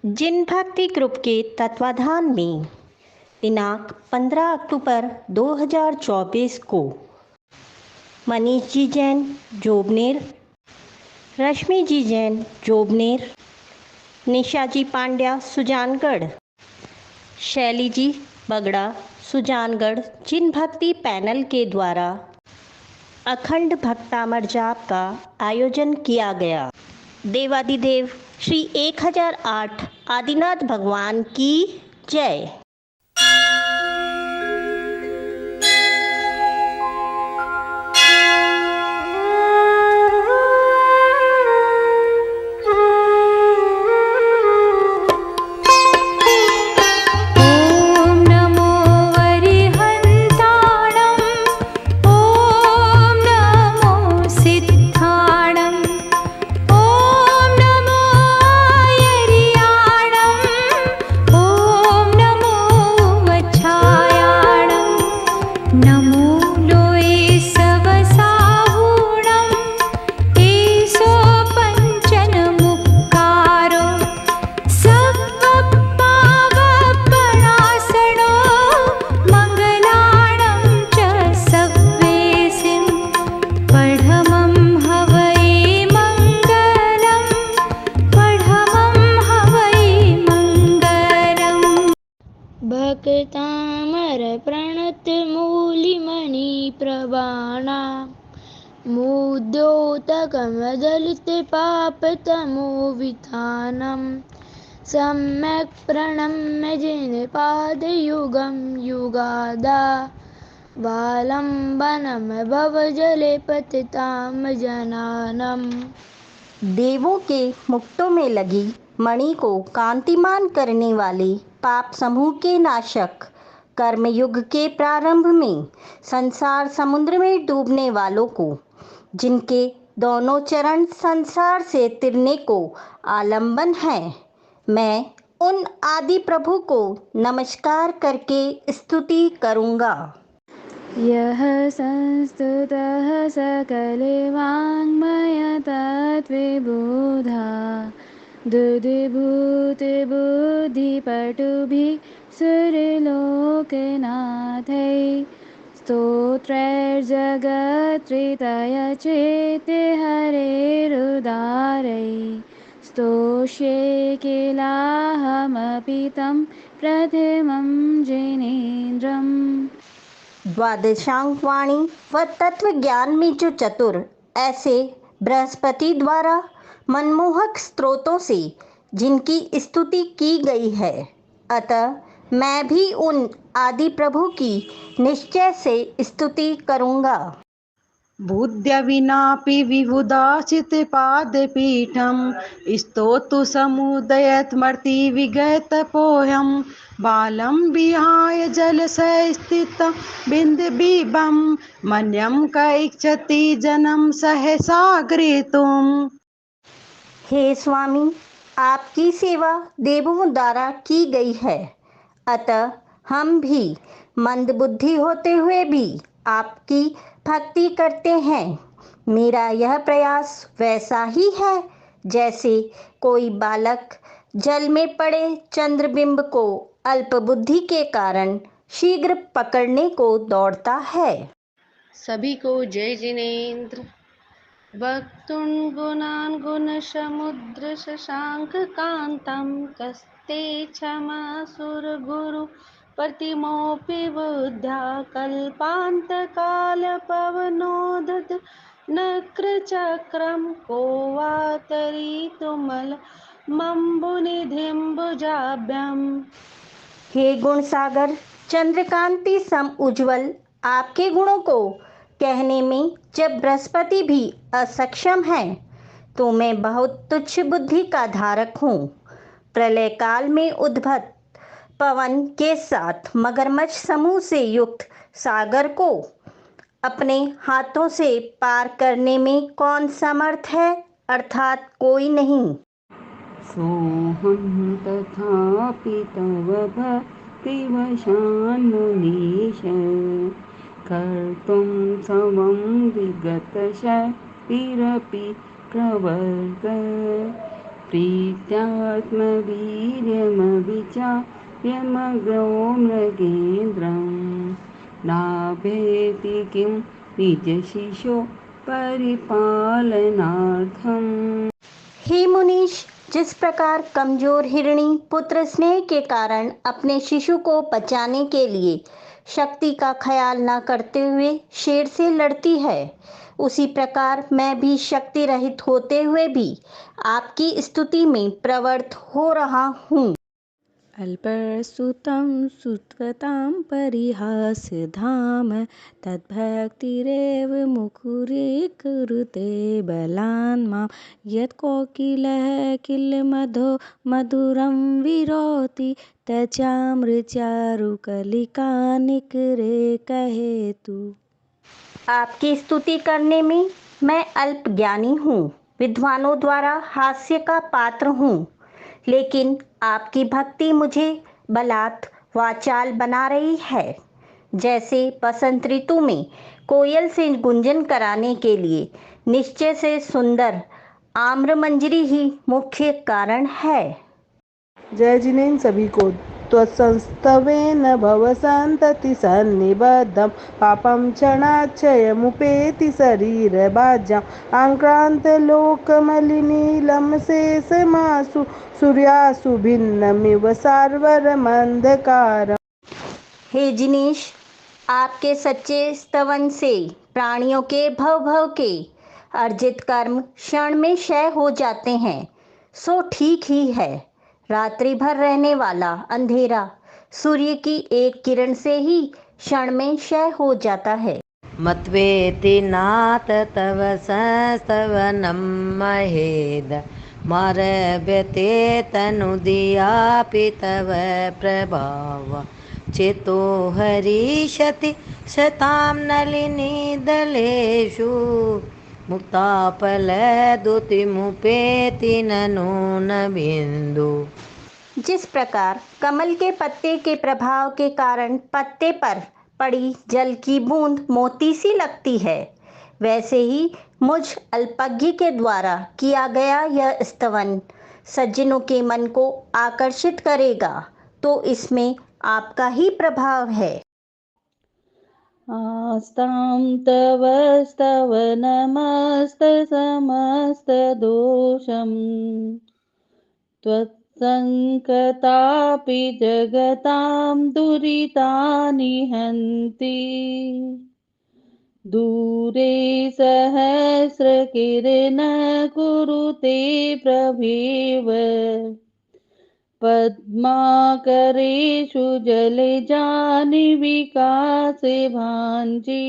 जिन भक्ति ग्रुप के तत्वाधान में दिनांक 15 अक्टूबर 2024 को मनीष जी जैन जोबनेर, रश्मि जी जैन जोबनेर, निशा जी पांड्या सुजानगढ़, शैली जी बगड़ा सुजानगढ़ जिन भक्ति पैनल के द्वारा अखंड भक्तामर जाप का आयोजन किया गया। देवादिदेव श्री 1008 आदिनाथ भगवान की जय। भक्तामर प्रणत मूलिमणि प्रबाणा मुद्योतकमदलित पापतमो विथानं सम्यक् प्रणम्य जिनपादयुगं युगादा वालम्बनं भवजले पतितां जनानम्। देवों के मुक्तों में लगी मणि को कांतिमान करने वाले पाप समूह के नाशक कर्मयुग के प्रारंभ में संसार समुद्र में डूबने वालों को, जिनके दोनों चरण संसार से तिरने को आलंबन है, मैं उन आदि प्रभु को नमस्कार करके स्तुति करूँगा। यः संस्तुतः सकले वाङ्मय तत्त्वबोधा दुर्विभूतिबुद्धिपटुभिः सुरलोकनाथैः स्तोत्रैर्जगत्प्रीतय चेते हरेरुदारैः स्तोष्ये किलाहमपि तं प्रथमं जिनेन्द्रम्। द्वादशांक वाणी व तत्व ज्ञान में जो चतुर, ऐसे बृहस्पति द्वारा मनमोहक स्त्रोतों से जिनकी स्तुति की गई है, अतः मैं भी उन आदि प्रभु की निश्चय से स्तुति करूँगा। बुद्ध्या विनापि विबुधाचित पादपीठं स्तोतु समुदयत्मर्ति विगतपोह्यं बालं विहाय जलशय स्थितं बिन्दुबिम्बं मन्यं कैक्षति जनं सहसा गृहीतुम्। हे स्वामी, आपकी सेवा देवों द्वारा की गई है, अतः हम भी मंद बुद्धि होते हुए भी आपकी भक्ति करते हैं। मेरा यह प्रयास वैसा ही है जैसे कोई बालक जल में पड़े चंद्रबिंब को अल्प बुद्धि के कारण शीघ्र पकड़ने को दौड़ता है। सभी को जय जिनेन्द्र। वक्तुं गुणान् गुणसमुद्र शशांक कांतं कस्ते क्षमासुर गुरु प्रतिमोऽपि बुद्ध्या कल्पान्तकालपवनोदध नक्रचक्रं को वा तरितुमलमम्बुनिधिं भुजाभ्यम्। हे गुण सागर, चंद्रकांति सम उज्ज्वल आपके गुणों को कहने में जब बृहस्पति भी असक्षम है, तो मैं बहुत तुच्छ बुद्धि का धारक हूँ। प्रलय काल में उद्भत पवन के साथ मगरमच्छ समूह से युक्त सागर को अपने हाथों से पार करने में कौन समर्थ है, अर्थात कोई नहीं। सोऽहं तथापि तव भक्तिवशान् मुनीश कर्तुं समं विगतशक्तिरपि प्रवर्त प्रीत्यात्मवीर्यमविचार्यमग्रो मृगेन्द्रं नाभेति किं निजशिशो परिपालनार्थम्। हे मुनीश, जिस प्रकार कमजोर हिरणी पुत्र स्नेह के कारण अपने शिशु को बचाने के लिए शक्ति का ख्याल न करते हुए शेर से लड़ती है, उसी प्रकार मैं भी शक्ति रहित होते हुए भी आपकी स्तुति में प्रवृत्त हो रहा हूँ। अल्पसुतं सुत्वतां परिहास्यधाम तद्भक्तिरेव मुकुरीकुरुते बलान् मां यत्कोकिलः किल मधुरं विरोति तचामृचारुकलिका निकरे कहेतु। आपकी स्तुति करने में मैं अल्प ज्ञानी हूँ, विद्वानों द्वारा हास्य का पात्र हूँ, लेकिन आपकी भक्ति मुझे बलात् वाचाल बना रही है। जैसे बसंत ऋतु में कोयल से गुंजन कराने के लिए निश्चय से सुंदर आम्रमंजरी ही मुख्य कारण है। जय जिनेन्द्र सभी को। त्वत्संस्तवेन भवसन्तति सन्निबद्धं पापं क्षणाक्षयमुपेति शरीरभाज्यम् आक्रान्तलोकमलिनीलं शेषमासु सूर्यासु भिन्नमिव सार्वरमन्धकारम्। हे जिनेश, आपके सच्चे स्तवन से प्राणियों के भव के अर्जित कर्म क्षण में क्षय हो जाते हैं, सो ठीक ही है। रात्रि भर रहने वाला अंधेरा सूर्य की एक किरण से ही क्षण में क्षय हो जाता है। मत्वेति नाथ तव संस्तवनं महेद मारभ्यते तनुदियापि तव प्रभाव चेतो हरिष्यति शतां नलिनीदलेषु मुक्ताफलद्युतिमुपेति ननु न बिन्दु। जिस प्रकार कमल के पत्ते के प्रभाव के कारण पत्ते पर पड़ी जल की बूंद मोती सी लगती है, वैसे ही मुझ अल्पज्ञ के द्वारा किया गया यह स्तवन सज्जनों के मन को आकर्षित करेगा, तो इसमें आपका ही प्रभाव है। आस्तां तव स्तवनमस्तसमस्तदोषं त्वत्सङ्कतापि जगतां दुरितानि हन्ति दूरे सहस्रकिरणः कुरुते प्रभेव पद्माकरेषु जलजानि विकासे भांजी।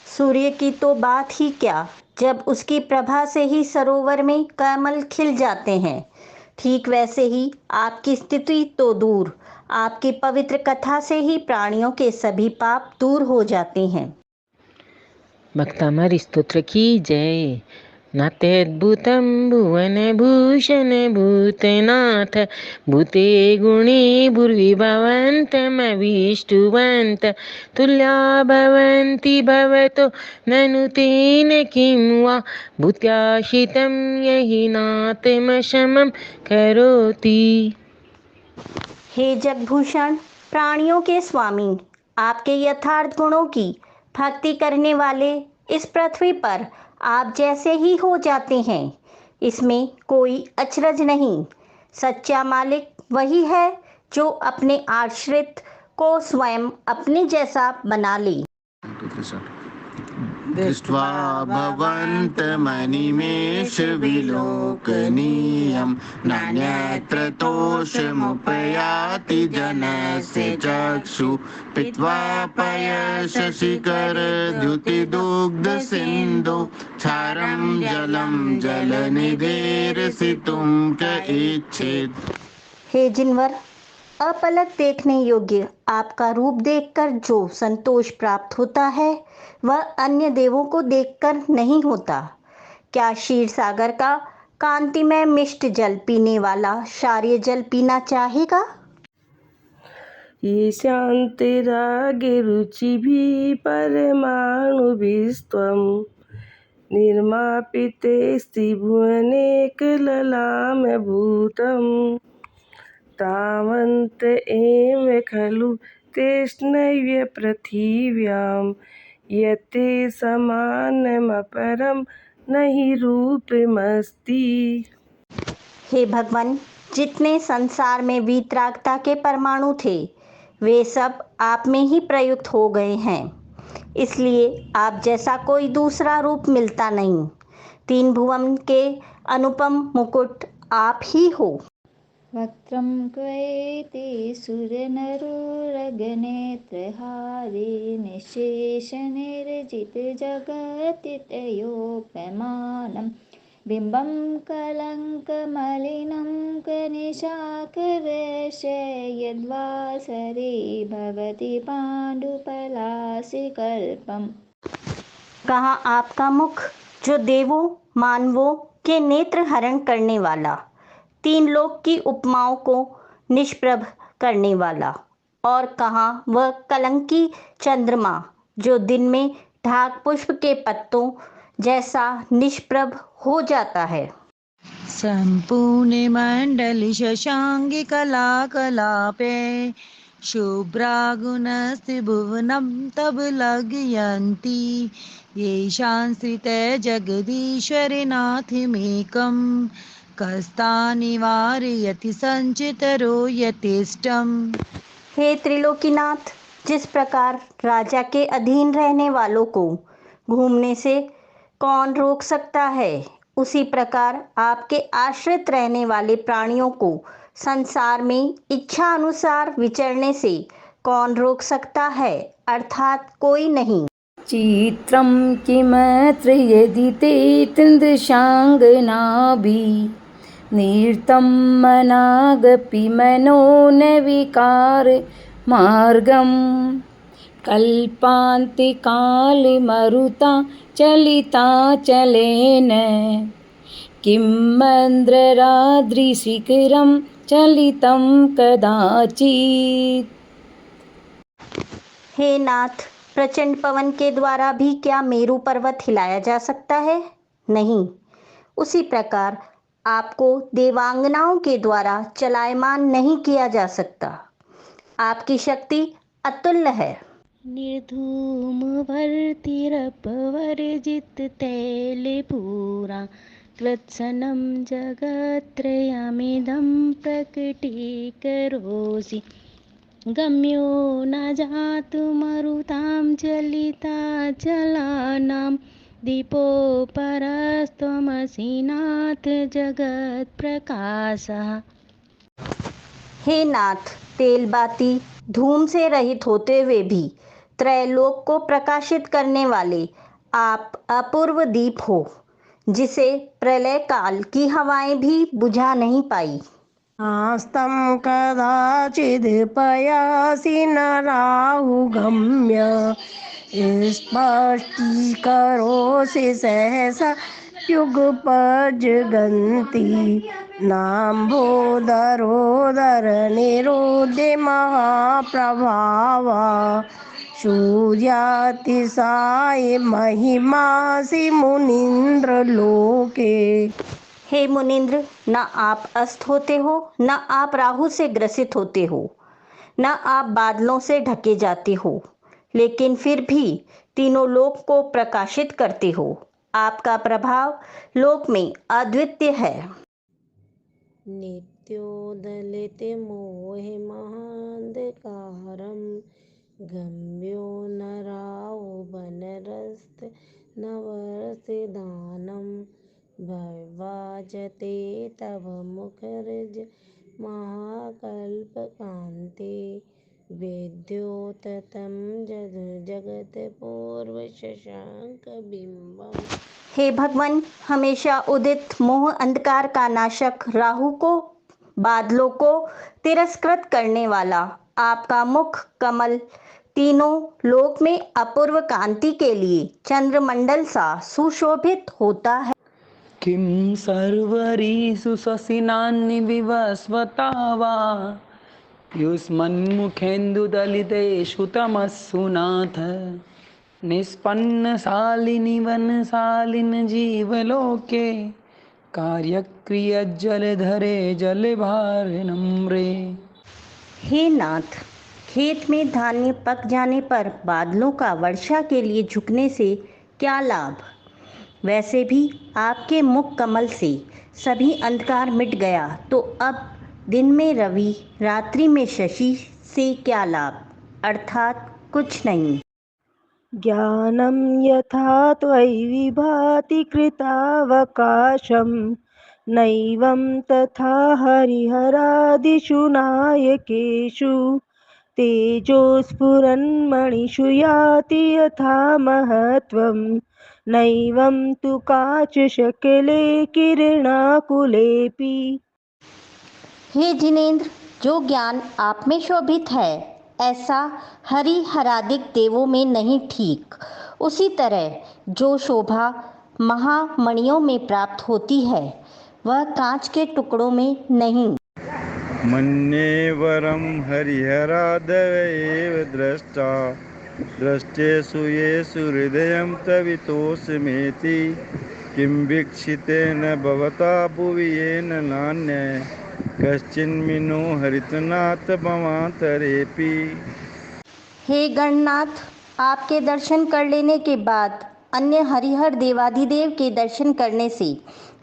सूर्य की तो बात ही क्या, जब उसकी प्रभा से ही सरोवर में कमल खिल जाते हैं, ठीक वैसे ही आपकी स्थिति तो दूर, आपकी पवित्र कथा से ही प्राणियों के सभी पाप दूर हो जाते हैं। भक्तामरी स्तोत्र की जय। नात्यद्भुतं भुवनभूषण भूतनाथ भूते गुणी भूर्विभवन्तमविष्टुवन्त तुल्या भवन्ति भवतो ननु तेन किं वा भूत्याशितं यहि नात्मशमं करोति। हे जगभूषण, प्राणियों के स्वामी, आपके यथार्थ गुणों की भक्ति करने वाले इस पृथ्वी पर आप जैसे ही हो जाते हैं, इसमें कोई अचरज नहीं। सच्चा मालिक वही है जो अपने आश्रित को स्वयं अपने जैसा बना ले। दृष्ट्वा भवन्तमनिमेषविलोकनीयं नान्यत्र तोषमुपयाति जनस्य चक्षु पीत्वा पयशशिखरद्युतिदुग्धसिन्धु क्षारं जलं जलनिधेरसितुं क इच्छेत्। हे जिनवर, अपलक देखने योग्य आपका रूप देखकर जो संतोष प्राप्त होता है, वह अन्य देवों को देखकर नहीं होता। क्या क्षीर सागर का कांतिमय मिष्ट जल पीने वाला क्षारीय जल पीना चाहेगा? ये शांतिरागे रुचि भी परमाणु विस्त्वम निर्मापितेऽस्ति भुवनेकललामभूतम् तावन्त एव खलु तेष्णव्य पृथिव्यां यते समानमपरं न हि रूपमस्ति। हे भगवान, जितने संसार में वीतरागता के परमाणु थे वे सब आप में ही प्रयुक्त हो गए हैं, इसलिए आप जैसा कोई दूसरा रूप मिलता नहीं। तीन भुवन के अनुपम मुकुट आप ही हो। वक्त्रं क्वेति सुरनरोरगनेत्रहारी निःशेषनिर्जितजगत्तितयोपमानं बिम्बं कलङ्कमलिनं कनिशाकवेशे यद्वासरे भवति पाण्डुपलासिकल्पम्। कहाँ आपका मुख जो देवों मानवों के नेत्र हरण करने वाला, तीन लोक की उपमाओं को निष्प्रभ करने वाला, और कहाँ वह कलंकी चंद्रमा जो दिन में ढाक पुष्प के पत्तों जैसा निष्प्रभ हो जाता है। सम्पूर्णे मण्डले शशाङ्गे कलाकलापे शुभ्रागुणस्ति भुवनं तबलगयन्ति येषां श्रिते जगदीश्वरनाथमेकं कस्तानि वारयति संचितरो यथेष्टम्। हे त्रिलोकीनाथ, जिस प्रकार राजा के अधीन रहने वालों को घूमने से कौन रोक सकता है, उसी प्रकार आपके आश्रित रहने वाले प्राणियों को संसार में इच्छा अनुसार विचरने से कौन रोक सकता है, अर्थात कोई नहीं। चित्रं किमत्र यदि ते तन्दृशाङ्गनाभि निर्तं मनागपि मनो न विकार मार्गं कल्पान्तिकालमरुता चलिताचलेन किं मन्द्रराद्रिशिखरं चलितं कदाचित्। हे नाथ, प्रचंड पवन के द्वारा भी क्या मेरू पर्वत हिलाया जा सकता है? नहीं। उसी प्रकार आपको देवांगनाओं के द्वारा चलायमान नहीं किया जा सकता। आपकी शक्ति अतुल्य है। निर्धूम भर्तिरपवर्जित तैलपूरा कृत्सनं जगत्त्रयमिदं प्रकटीकरोषि गम्यो न जातुमरुतां चलिताचलानां दीपोपरस्त्वमसि नाथ जगत्प्रकाशः। हे नाथ, तेल बाती धूम से रहित होते हुए भी त्रैलोक को प्रकाशित करने वाले आप अपूर्व दीप हो, जिसे प्रलय काल की हवाएं भी बुझा नहीं पाई। आस्तं कदाचिद् पयासि न राहुगम्य स्पष्टीकरोषि सहसा युगपजगन्ति नाम्भोदरोदरनिरोधे महाप्रभावा सूर्यातिसाय महिमासि मुनीन्द्रलोके। हे मुनीन्द्र, न आप अस्त होते हो, न आप राहु से ग्रसित होते हो, न आप बादलों से ढके जाते हो, लेकिन फिर भी तीनों लोक को प्रकाशित करते हो। आपका प्रभाव लोक में अद्वितीय है। नित्योदलिते मोहे महान्धकारं गम्यो न रावो वनरस्त नवरसिदानं भवाजते तव मुखरज महाकल्पकान्ते विद्योततं जगत्पूर्वशशाङ्कबिम्बम्। हे भगवान, हमेशा उदित मोह अंधकार का नाशक राहु को, बादलों को तिरस्कृत करने वाला आपका मुख कमल तीनों लोक में अपूर्व कांति के लिए चंद्रमंडल सा सुशोभित होता है। किं सर्वरीषु शशिनानि विवस्वता वा युष्मन्मुखेन्दुदलितेषु तमस्सु नाथ निष्पन्न शालिनी वन शालिन जीवलोके कार्यक्रिय जलधरे जल भार नम्रे। हे नाथ, खेत में धान्य पक जाने पर बादलों का वर्षा के लिए झुकने से क्या लाभ? वैसे भी आपके मुख कमल से सभी अंधकार मिट गया, तो अब दिन में रवि रात्रि में शशि से क्या लाभ? अर्थात कुछ नहीं। ज्ञानं यथा त्वयि विभाति कृतावकाशं नैवं तथा हरिहरादिषु नायकेषु तेजोस्फुरन्मणिषु याति यथा महत्त्वं नैवं तु काचशकले किरणाकुलेऽपि। हे जिनेन्द्र, जो ज्ञान आप में शोभित है ऐसा हरि हरादिक देवों में नहीं ठीक। उसी तरह जो शोभा महामणियों में प्राप्त होती है वह कांच के टुकड़ों में नहीं। मन्ये वरं हरिहरादयैव द्रष्टा दृष्टेषु येषु हृदयं तवितोऽस्मेति किं वीक्षितेन भवता भुवि येन नान्यः कश्चिन्मिनो हरितनाथ भवान्तरेऽपि। हे गणनाथ, आपके दर्शन कर लेने के बाद अन्य हरिहर देवाधिदेव के दर्शन करने से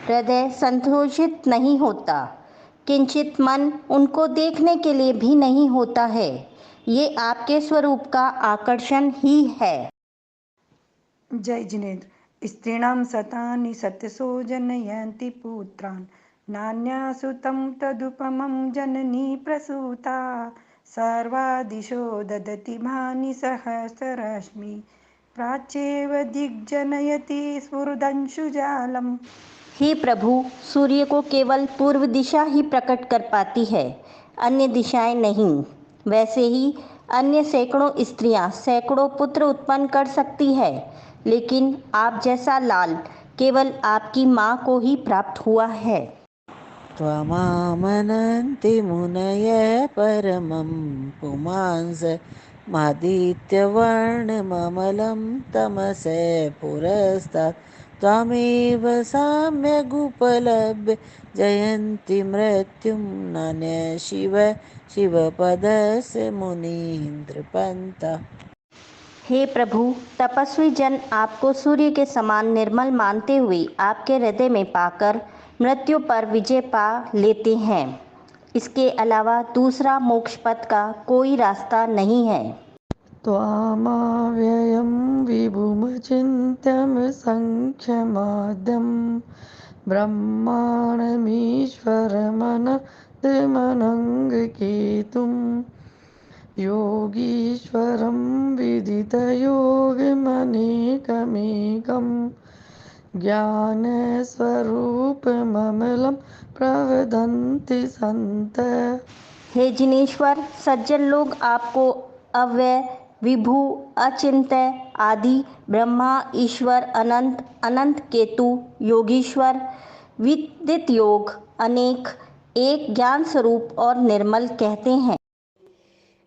हृदय संतोषित नहीं होता, किंचित मन उनको देखने के लिए भी नहीं होता है। ये आपके स्वरूप का आकर्षण ही है। जय जिनेन्द्र। स्त्रीणां शतानि शतशो जनयन्ति पुत्रान् नान्यासु तं तदुपमं जननी प्रसूता सर्वादिशो ददति भानि सहस्ररश्मि प्राच्येव दिग्जनयति स्फुरदंशुजालम्। हे प्रभु, सूर्य को केवल पूर्व दिशा ही प्रकट कर पाती है, अन्य दिशाएं नहीं। वैसे ही अन्य सैकड़ों स्त्रियां सैकड़ों पुत्र उत्पन्न कर सकती है, लेकिन आप जैसा लाल केवल आपकी माँ को ही प्राप्त हुआ है। त्वमामनन्ति मुनयः परमं पुमांस मादित्यवर्णममलं तमसः पुरस्तात् त्वामेव सम्यगुपलभ्य जयन्ति मृत्युं नान्यः शिवपदस्य मुनीन्द्रपन्था। हे प्रभु, तपस्वी जन आपको सूर्य के समान निर्मल मानते हुए आपके हृदय में पाकर मृत्यु पर विजय पा लेते हैं। इसके अलावा दूसरा मोक्ष पथ का कोई रास्ता नहीं है। त्वामव्ययं विभुमचिन्त्यं संख्यमाद्यं ब्रह्माणमीश्वरमनन्तमनङ्गकेतुं योगीश्वरं विदितयोगमनेकमेकं ज्ञानस्वरूपममलं प्रवदन्ति सन्तः। हे जिनेश्वर, सज्जन लोग आपको अव्यय, विभु, अचिंत्य आदि ब्रह्मा, ईश्वर, अनंत, अनंत केतु, योगीश्वर, विदित योग, अनेक, एक, ज्ञान स्वरूप और निर्मल कहते हैं।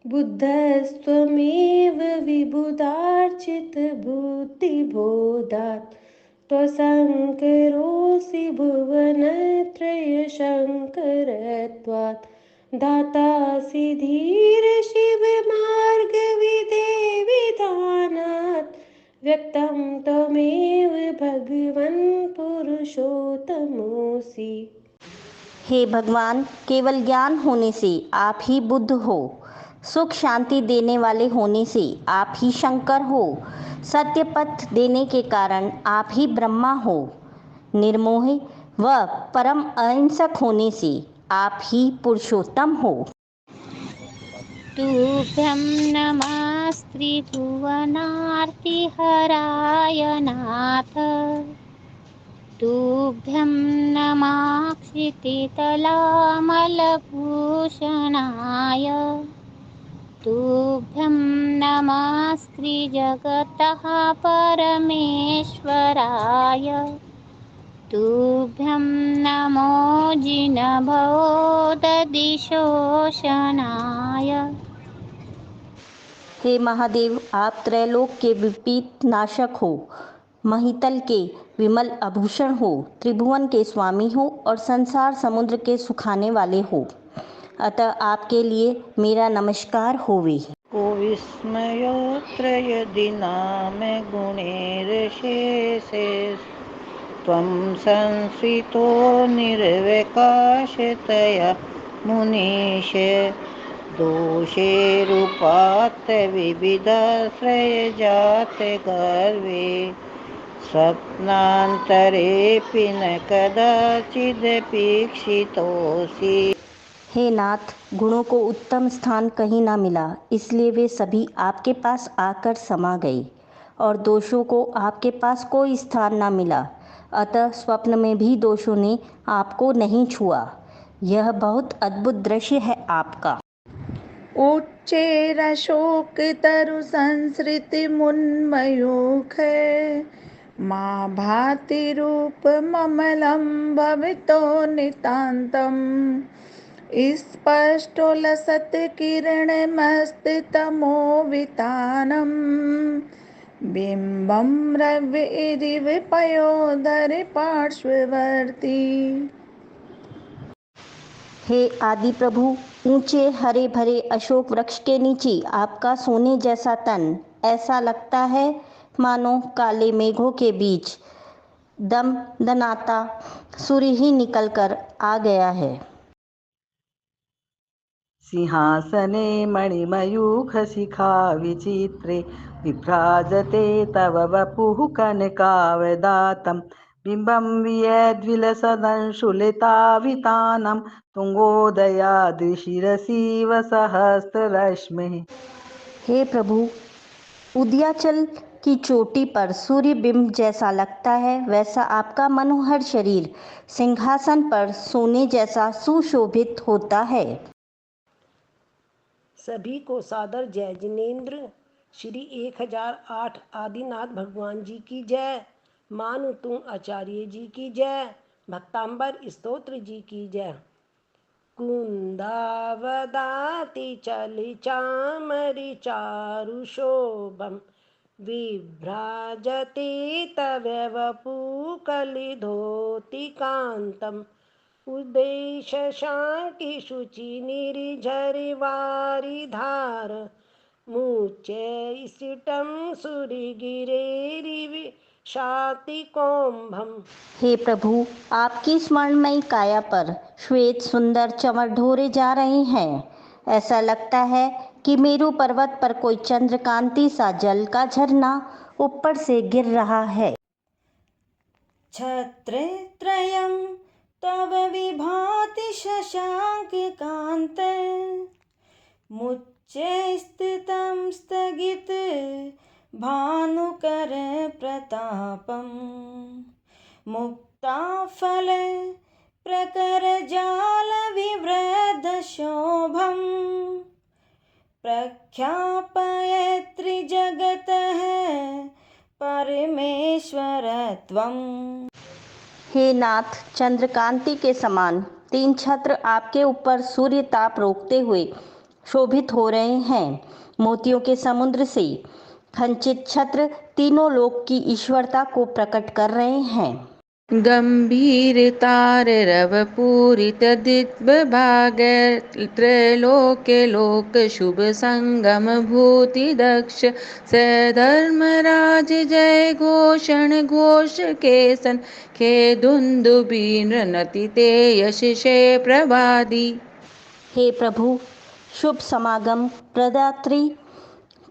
बुद्धस्त्वमेव विबुधार्चित बुद्धिबोधात् त्वशङ्करोऽसि भुवनत्रयशङ्करत्वात् दातासि धीर शिव मार्गविधेविधानात् व्यक्तं त्वमेव भगवन् पुरुषोत्तमोऽसि। हे भगवान, केवल ज्ञान होने से आप ही बुद्ध हो, सुख शांति देने वाले होने से आप ही शंकर हो, सत्य पथ देने के कारण आप ही ब्रह्मा हो, निर्मोह व परम अहिंसक होने से आप ही पुरुषोत्तम हो। तुभ्यं नमस्त्रिभुवनार्तिहराय नाथ तुभ्यं नमः क्षितितलामलभूषणाय तुभ्यं नमस्त्रिजगतः परमेश्वराय तुभ्यं नमो जिनभवोदधिशोषणाय। हे महादेव, आप त्रैलोक के विपरीत नाशक हो, महितल के विमल आभूषण हो, त्रिभुवन के स्वामी हो और संसार समुद्र के सुखाने वाले हो, अतः आपके लिए मेरा नमस्कार होवे। को विस्मयोऽत्र यदि नाम गुणैर्शेषे त्वं संस्थितो निर्विकाशतया मुनीश दोषैरुपात्त विविधाश्रयजाते गर्वे स्वप्नान्तरेऽपि न कदाचिदपेक्षितोऽसि। हे नाथ, गुणों को उत्तम स्थान कहीं ना मिला, इसलिए वे सभी आपके पास आकर समा गए, और दोषों को आपके पास कोई स्थान ना मिला, अतः स्वप्न में भी दोषों ने आपको नहीं छुआ। यह बहुत अद्भुत दृश्य है आपका। उच्चैरशोक तरु संसृति मुन्मयूख माँ भाति रूप ममलं भवितो नितान्तं स्पष्टो लसत् किरणमस्तितमो वितानं बिम्बं रविरिव पयोदर पार्श्ववर्ती। हे आदि प्रभु, ऊंचे हरे भरे अशोक वृक्ष के नीचे आपका सोने जैसा तन ऐसा लगता है मानो काले मेघों के बीच दम दनाता सूर्य ही निकलकर आ गया है। सिंहासने मणिमयूख शिखा विचित्रे विभ्राजते तव वपुः कनकावदातं बिम्बं वियद्विलसदंशुलितावितानं तुंगोदयाद्रिशिरसीव सहस्ररश्मिः। हे प्रभु, उदयाचल की चोटी पर सूर्य बिंब जैसा लगता है, वैसा आपका मनोहर शरीर सिंहासन पर सोने जैसा सुशोभित होता है। सभी को सादर जय जिनेन्द्र। श्री 1008 आदिनाथ भगवान जी की जय। मानु तुम आचार्य जी की जय। भक्तांबर स्तोत्र जी की जय। कुंदावदाति चलि चामरि चारु शोभम विभ्राजति तवे वपु कलिधोति कांतम उदेश शांति शुचि निर्झरि वारि धार मुचे स्थितम सूरिगिरेरिवि शाति कोम्भम। हे प्रभु, आपकी स्मरणमयी काया पर श्वेत सुंदर चंवर ढोरे जा रहे हैं। ऐसा लगता है कि मेरू पर्वत पर कोई चंद्रकांति सा जल का झरना ऊपर से गिर रहा है। छत्रत्रयं तव विभाति शशांक कांत मुच्चे स्थितं स्थगित भानुकर प्रतापं मुक्ताफल प्रकर जाल विवृद्ध शोभं प्रख्यापयत्रि जगतः परमेश्वरत्वं। हे नाथ, चंद्रकांति के समान तीन छत्र आपके ऊपर सूर्य ताप रोकते हुए शोभित हो रहे हैं। मोतियों के समुद्र से खंचित छत्र तीनों लोक की ईश्वरता को प्रकट कर रहे हैं। गंभीरतारवपूरितदिग्भागर त्रैलोक्य लोक शुभ संगम भूति दक्ष सधर्मराज जय घोषण घोष केसन खे दुंदुबीन नति ते यशे प्रभादी। हे प्रभु, शुभ समागम प्रदात्री,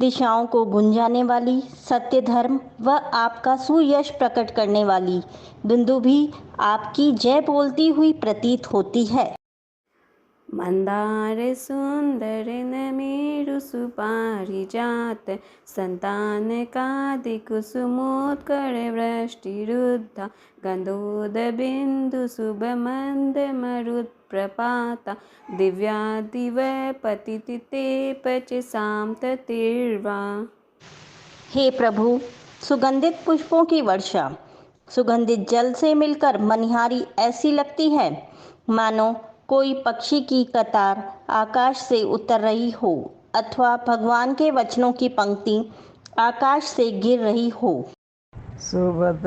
दिशाओं को गुंजाने वाली, सत्य धर्म व आपका सुयश प्रकट करने वाली दुंदुभी आपकी जय बोलती हुई प्रतीत होती है। मंदार सुंदर नमेरु सुपारिजात संतान कादि कुसुमोत्कर वृष्टिरुद्धा गंधोद बिंदु शुभ मंद मरुत् प्रपाता दिव्यादिव पतिते पच सामत तीर्वा। हे प्रभु, सुगंधित पुष्पों की वर्षा सुगंधित जल से मिलकर मनिहारी ऐसी लगती है मानो कोई पक्षी की कतार आकाश से उतर रही हो। अथवा भगवान के वचनों की पंक्ति आकाश से गिर रही हो। सुबत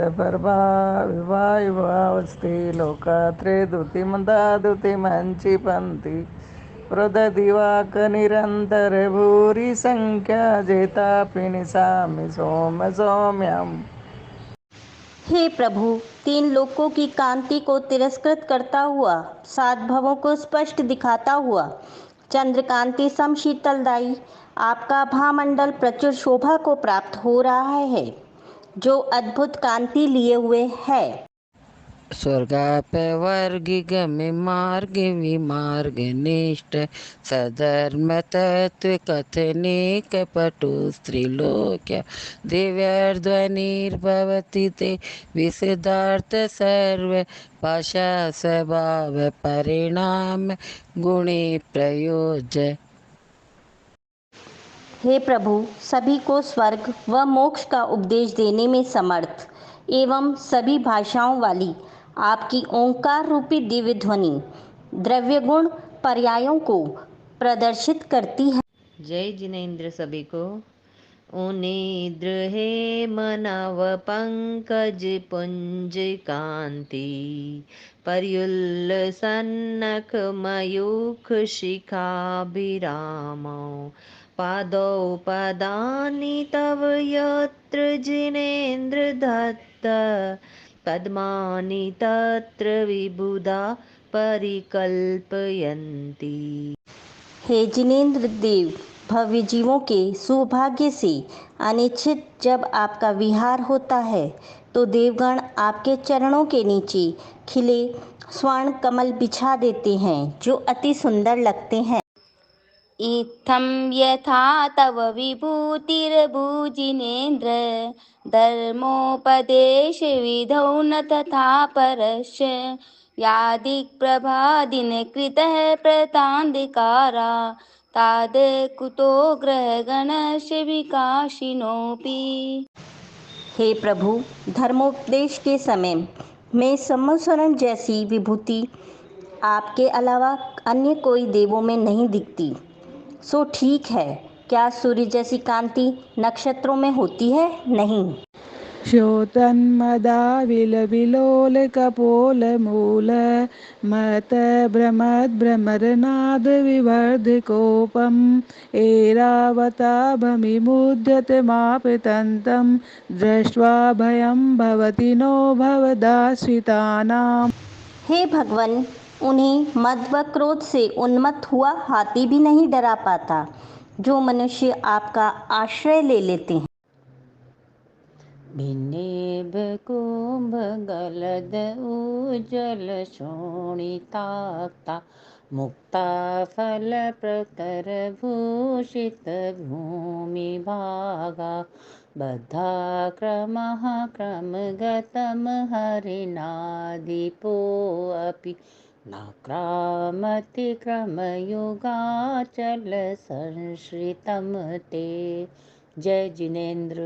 विवास्ते लोकात्रे दुति मंची पंथी प्रददिवाक निरंतर भूरि संख्या जेता पिनिसामि सोम सौम्यम। हे प्रभु, 3 लोकों की कांति को तिरस्कृत करता हुआ, 7 भवों को स्पष्ट दिखाता हुआ, चंद्रकांति सम शीतलदायी आपका भामंडल प्रचुर शोभा को प्राप्त हो रहा है, जो अद्भुत कांति लिए हुए है। स्वर्गापवर्गिगमे मार्ग विमार्ग निष्ठ सधर्म तत्व कथनेक पटु स्त्रीलोक्य दिव्यर्ध्वनिर्भवति ते विशदार्थ सर्व पाशा स्वभाव परिणाम गुणे प्रयोज्य। हे प्रभु, सभी को स्वर्ग व मोक्ष का उपदेश देने में समर्थ एवं सभी भाषाओं वाली आपकी ओंकार रूपी दिव्य ध्वनि द्रव्य गुण पर्यायों को प्रदर्शित करती है। जय जिनेन्द्र सभी को। ओ निद्र हे मनव पंकज पुंज कांति पर्युल्ल सन्नख मयूख शिखाभिरामो पादौ पदानि तव यत्र जिनेन्द्र दत्त पद्मानि तत्र विबुधा परिकल्पयन्ति। हे जिनेन्द्र देव, भव्य जीवों के सौभाग्य से अनिश्चित जब आपका विहार होता है तो देवगण आपके चरणों के नीचे खिले स्वर्ण कमल बिछा देते हैं, जो अति सुंदर लगते हैं। इत्थं यथा तव विभूतिर्भुजिनेन्द्र धर्मोपदेश विधौ न तथा परस्य यादिक्प्रभादिनकृतः प्रतान्धिकारा ताद कुतो ग्रहगणस्य विकाशिनोऽपि। हे प्रभु, धर्मोपदेश के समय में सम्मस्वरण जैसी विभूति आपके अलावा अन्य कोई देवों में नहीं दिखती। सो ठीक है, क्या सूर्य जैसी कांति नक्षत्रों में होती है? नहीं। श्योतन्मदा विलोल कपोल मूल मत भ्रमरनाद विवर्ध कोपम एरावता भमिमुद्यत मापतन्तं दृष्ट्वा भयं भवति नो भवदाश्रितानाम्। हे भगवन, उन्हें मद व क्रोध से उन्मत्त हुआ हाथी भी नहीं डरा पाता, जो मनुष्य आपका आश्रय ले लेते हैं। भिन्नेभ कुंभ गलद उज्जल शोणिताक्ता मुक्ता फल प्रकर भूषित भूमि भागा बद्धा क्रमः क्रमगतम हरिनादिपोऽपि नाक्रामति क्रमयुगाचल संश्रितम ते। जय जिनेन्द्र।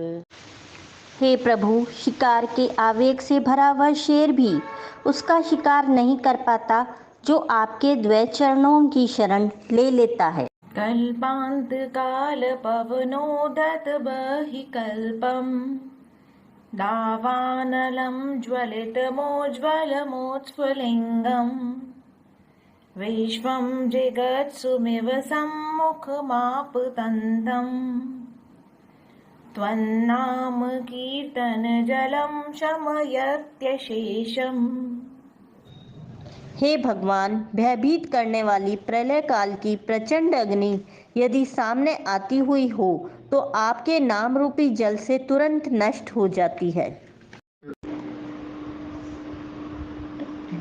हे प्रभु, शिकार के आवेग से भरा वह शेर भी उसका शिकार नहीं कर पाता, जो आपके द्वै चरणों की शरण ले लेता है। कल्पांत काल पवनोदत बहिकल्पम दावानलं ज्वलितमोज्ज्वलमोत्स्फुलिङ्गं विश्वं जगत्सुमिव सम्मुखमापतन्तम् त्वन्नाम कीर्तन जलम शमयत्यशेषम्। हे भगवान, भयभीत करने वाली प्रलय काल की प्रचंड अग्नि यदि सामने आती हुई हो तो आपके नाम रूपी जल से तुरंत नष्ट हो जाती है।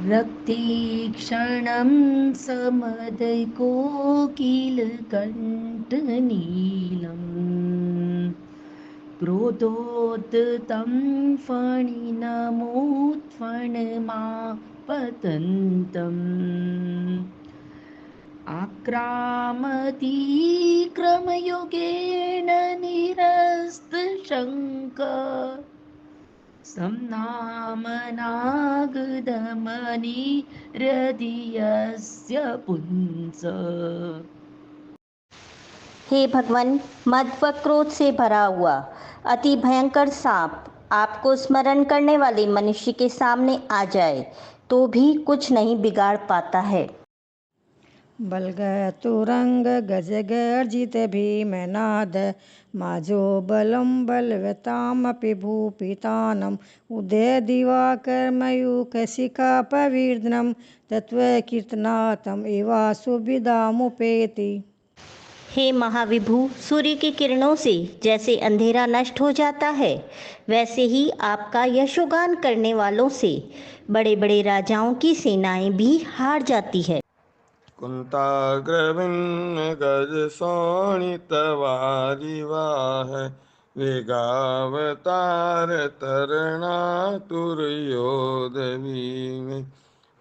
रक्तीक्षणं समदैकोकिलकण्ठनीलम् क्रोधोत्तं फणिनमोत्फणमापतन्तम् आक्रामति क्रमयोगेन निरस्तशङ्क संनामनागदमनिरधियस्य पुंस। हे भगवान, मद व क्रोध से भरा हुआ अति भयंकर सांप आपको स्मरण करने वाले मनुष्य के सामने आ जाए तो भी कुछ नहीं बिगाड़ पाता है। बलगतुरंग गजगर्जित भीमनाद माजो बलं बलवतामपि भूपितानम् उदय दिवाकर मयूखशिखापविर्दनं तत्त्वकीर्तनार्थम् एवासुविधामुपेति। हे महाविभु, सूर्य की किरणों से जैसे अंधेरा नष्ट हो जाता है, वैसे ही आपका यशोगान करने वालों से बड़े बड़े राजाओं की सेनाएं भी हार जाती है। कुंताग्रविन्न गज शोणितवारिवाह वेगावतार तरणा तुरयोधवीमे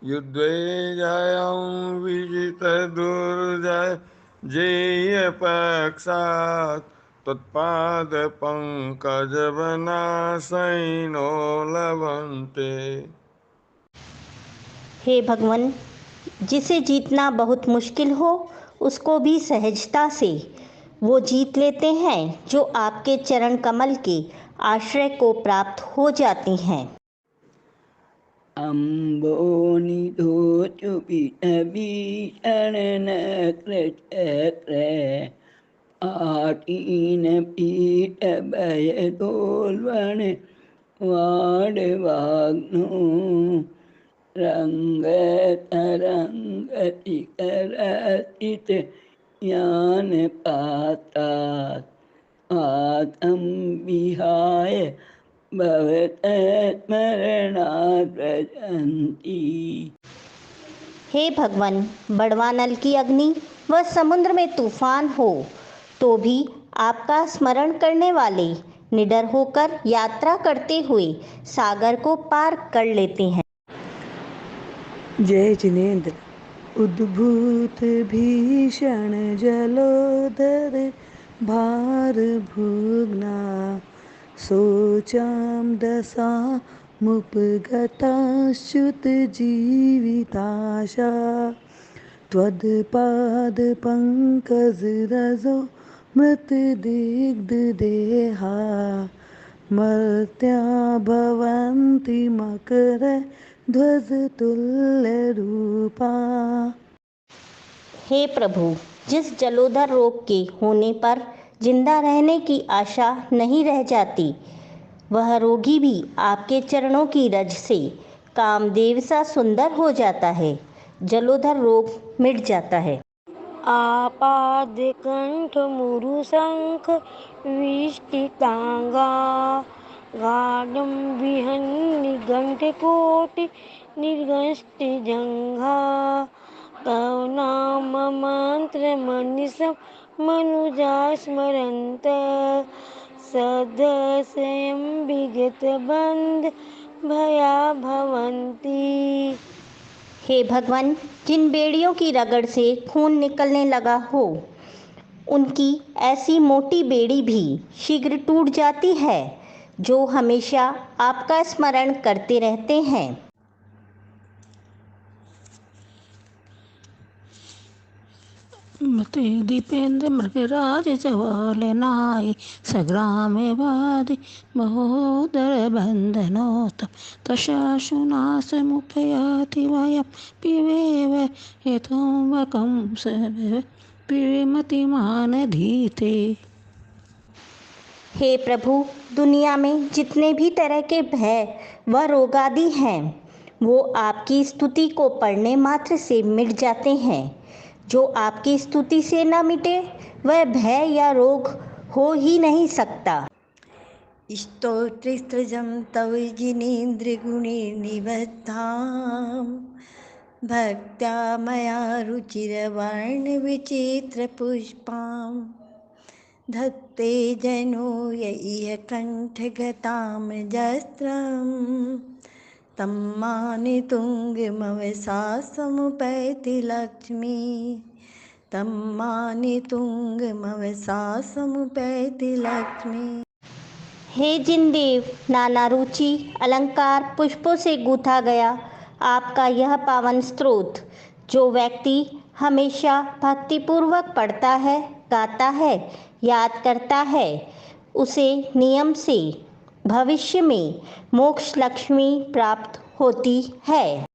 युद्धेजयं विजित दुर्जय जेय पक्षात् तत्पाद पंकज बनासैनो लवन्ते। हे भगवान, जिसे जीतना बहुत मुश्किल हो उसको भी सहजता से वो जीत लेते हैं जो आपके चरण कमल के आश्रय को प्राप्त हो जाती हैं। आटीन पीठ भय दोलवन वाडवाग्नो रंग तरंगति करतित ज्ञान पातात आत्म विहाय भवत स्मरणात् व्रजन्ति। हे भगवान, बड़वानल की अग्नि व समुद्र में तूफान हो तो भी आपका स्मरण करने वाले निडर होकर यात्रा करते हुए सागर को पार कर लेते हैं। जय जिनेन्द्र। उद्भूत भीषण जलोदर भार भुग्ना सोचाम दशा मुपगताच्युत जीविताशा त्वत्पाद पंकज रजो मृत दिग्ध देहा मर्त्या भवन्ति मकर ध्वज तुल्य रूपा। हे प्रभु, जिस जलोदर रोग के होने पर जिंदा रहने की आशा नहीं रह जाती, वह रोगी भी आपके चरणों की रज से कामदेव सा सुंदर हो जाता है। जलोदर रोग मिट जाता है। आपाद कंठ मुरु शंख विष्टितांगा गाढं विहन्नि गंठकोटि निर्गष्टि जंघा तव नाम मंत्र मनीषं मनुजा स्मरन्त सदस्यं विगत बंध भया भवन्ति। हे भगवान, जिन बेड़ियों की रगड़ से खून निकलने लगा हो, उनकी ऐसी मोटी बेड़ी भी शीघ्र टूट जाती है जो हमेशा आपका स्मरण करते रहते हैं। मते दीपेन्द्र मृगराज जवाल नाय सग्राम वादि महोदर बंधनोत तशाशुनाशमुपयाति वयं पिबेव यथोमकं पिबमतिमान धीते। हे प्रभु, दुनिया में जितने भी तरह के भय व रोगादि हैं, वो आपकी स्तुति को पढ़ने मात्र से मिट जाते हैं। जो आपकी स्तुति से न मिटे वह भय या रोग हो ही नहीं सकता। स्तोत्रस्त्रजं तव जिनेन्द्र गुणैर्निबद्धां भक्त्या मया रुचिरवर्ण विचित्र पुष्पां धत्ते जनो यैह कंठगतां जस्त्रं तं मानितुङ्गमवसा समुपैति लक्ष्मी तं मानितुङ्गमवसा समुपैति लक्ष्मी। हे जिनदेव, नाना रुचि अलंकार पुष्पों से गूंथा गया आपका यह पावन स्तोत्र जो व्यक्ति हमेशा भक्तिपूर्वक पढ़ता है, गाता है, याद करता है, उसे नियम से भविष्य में मोक्ष लक्ष्मी प्राप्त होती है।